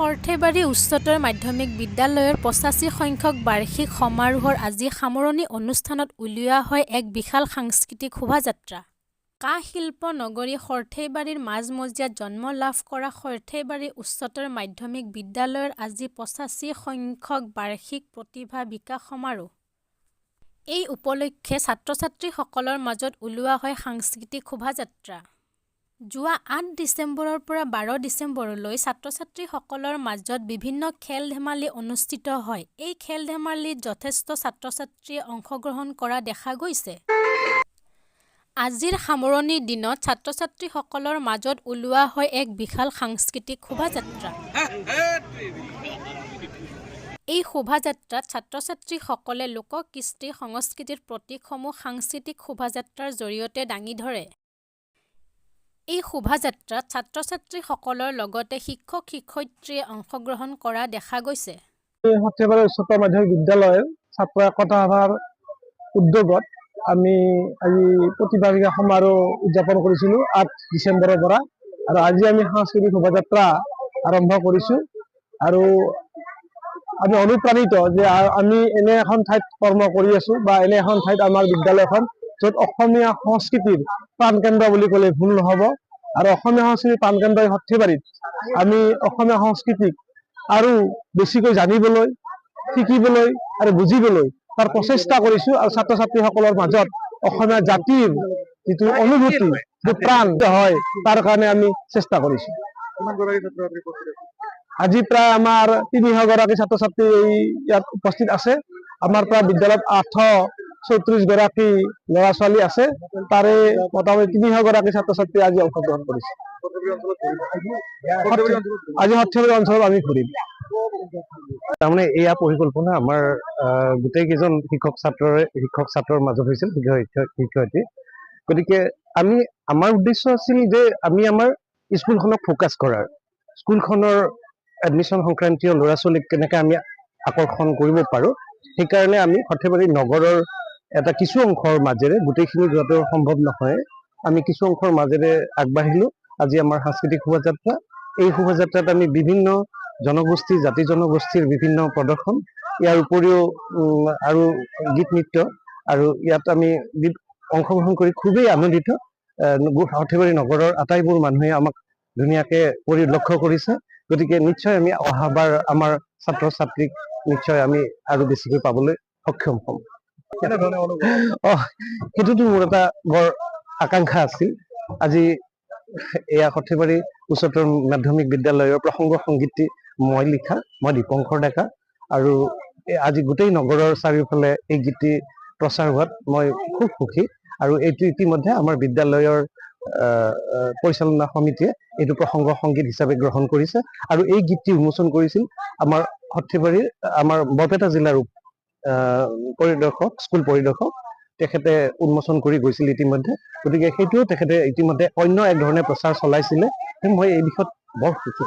সৰ্থেবাৰী উচ্চতৰ মাধ্যমিক বিদ্যালয়ৰ ৮৫ সংখ্যক বাৰ্ষিক সমাৰোহৰ আজি সামৰণি অনুষ্ঠানত উলিওৱা হয় এক বিশাল সাংস্কৃতিক শোভাযাত্ৰা। কা শিল্প নগৰী সৰ্থেবাৰীৰ মাজমজিয়াত জন্ম লাভ কৰা সৰ্থেবাৰী উচ্চতৰ মাধ্যমিক বিদ্যালয়ৰ আজি ৮৫ সংখ্যক বাৰ্ষিক প্ৰতিভা বিকাশ সমাৰোহ। এই উপলক্ষে ছাত্ৰ-ছাত্ৰীসকলৰ মাজত উলিওৱা হয় সাংস্কৃতিক শোভাযাত্ৰা। যোৱা ৮ ডিচেম্বৰৰ পৰা ১২ ডিচেম্বৰলৈ ছাত্ৰ-ছাত্ৰীসকলৰ মাজত বিভিন্ন খেল-ধেমালি অনুষ্ঠিত হয়। এই খেল-ধেমালিত যথেষ্ট ছাত্ৰ-ছাত্ৰীয়ে অংশগ্ৰহণ কৰা দেখা গৈছে। আজিৰ সামৰণিৰ দিনত ছাত্ৰ-ছাত্ৰীসকলৰ মাজত উলিওৱা হয় এক বিশাল সাংস্কৃতিক শোভাযাত্ৰা। এই শোভাযাত্ৰাত ছাত্ৰ-ছাত্ৰীসকলে লোককৃষ্টি সংস্কৃতিৰ প্ৰতীকসমূহ সাংস্কৃতিক শোভাযাত্ৰাৰ জৰিয়তে দাঙি ধৰে। এই শোভাযাত্ৰাত ছাত্ৰ-ছাত্ৰীসকলৰ লগতে শিক্ষক-শিক্ষয়িত্ৰীয়ে অংশগ্ৰহণ কৰা দেখা গৈছে। সৰ্থেবাৰী উচ্চতৰ মাধ্যমিক বিদ্যালয়ৰ ছাত্ৰ একতা সভাৰ উদ্যোগত আমি আজি প্ৰতিভা বিকাশ সমাৰোহ উদযাপন কৰিছিলোঁ ৮ ডিচেম্বৰৰ পৰা, আৰু আজি আমি সাংস্কৃতিক শোভাযাত্ৰা আৰম্ভ কৰিছোঁ। আৰু আমি অনুপ্ৰাণিত যে আমি এনে এখন ঠাইত কৰ্ম কৰি আছোঁ বা এনে এখন ঠাইত আমাৰ বিদ্যালয়খন য'ত অসমীয়া সংস্কৃতিৰ প্ৰাণকেন্দ্ৰ বুলি ক'লে ভুল নহ'ব। আৰু অসমীয়া সংস্কৃতিৰ প্ৰাণকেন্দ্ৰ সৰ্থেবাৰীত আমি অসমীয়া সংস্কৃতিক আৰু বেছিকৈ জানিবলৈ, শিকিবলৈ আৰু বুজিবলৈ তাৰ প্ৰচেষ্টা কৰিছোঁ। আৰু ছাত্ৰ-ছাত্ৰীসকলৰ মাজত অসমীয়া জাতিৰ যিটো অনুভূতি, যিটো প্ৰাণ হয়, তাৰ কাৰণে আমি চেষ্টা কৰিছোঁ। আজি প্ৰায় আমাৰ ৩০০ গৰাকী ছাত্ৰ-ছাত্ৰী ইয়াত উপস্থিত আছে। আমাৰ প্ৰায় বিদ্যালয়ত ৮৩৪ গৰাকী ল'ৰা-ছোৱালী আছে। তাৰে মোটামুটি ৩০০ গৰাকী ছাত্ৰ-ছাত্ৰী আজি অংশগ্ৰহণ কৰিছে। আজি সৰ্থেবাৰী অঞ্চলত আমি ঘূৰিম। তাৰমানে এয়া পৰিকল্পনা আমাৰ গোটেই কেইজন শিক্ষক ছাত্ৰৰ মাজত হৈছিল, শিক্ষয়িত্ৰী। গতিকে আমাৰ উদ্দেশ্য আছিল যে আমি আমাৰ স্কুলখনক ফ'কাছ কৰাৰ, স্কুলখনৰ এডমিশ্যন সংক্ৰান্তীয় ল'ৰা-ছোৱালীক কেনেকৈ আমি আকৰ্ষণ কৰিব পাৰোঁ। সেইকাৰণে আমি সৰ্থেবাৰী নগৰৰ এটা কিছু অংশৰ মাজেৰে, গোটেইখিনি যোৱাটো সম্ভৱ নহয়, আমি কিছু অংশৰ মাজেৰে আগবাঢ়িলোঁ। আজি আমাৰ সাংস্কৃতিক শোভাযাত্ৰা। এই শোভাযাত্ৰাত আমি বিভিন্ন জনগোষ্ঠী, জাতি জনগোষ্ঠীৰ বিভিন্ন প্ৰদৰ্শন, ইয়াৰ উপৰিও আৰু গীত নৃত্য, আৰু ইয়াত আমি অংশগ্ৰহণ কৰি খুবেই আনন্দিত। সৰ্থেবাৰী নগৰৰ আটাইবোৰ মানুহে আমাক ধুনীয়াকৈ লক্ষ্য কৰিছে। গতিকে নিশ্চয় আমি অহাবাৰ আমাৰ ছাত্ৰ-ছাত্ৰীক নিশ্চয় আমি আৰু বেছিকৈ পাবলৈ সক্ষম হ'ম। সেইটোতো মোৰ এটা বৰ আকাংক্ষা আছিল। আজি এয়া সৰ্থেবাৰী উচ্চতৰ মাধ্যমিক বিদ্যালয়ৰ প্ৰসংগ সংগীতটি মই লিখা, মই দীপংকৰ ডেকা, আৰু আজি গোটেই নগৰৰ চাৰিওফালে এই গীতটি প্ৰচাৰ হোৱাত মই খুব সুখী। আৰু এইটো ইতিমধ্যে আমাৰ বিদ্যালয়ৰ পৰিচালনা সমিতিয়ে এইটো প্ৰসংগ সংগীত হিচাপে গ্ৰহণ কৰিছে, আৰু এই গীতটি উন্মোচন কৰিছিল আমাৰ সৰ্থেবাৰীৰ, আমাৰ বৰপেটা জিলাৰ স্কুল পৰিদৰ্শক, তেখেতে উন্মোচন কৰি গৈছিল ইতিমধ্যে। গতিকে সেইটোও তেখেতে ইতিমধ্যে অন্য এক ধৰণে প্ৰচাৰ চলাইছিলে। মই এই বিষয়ত বৰ সুখী।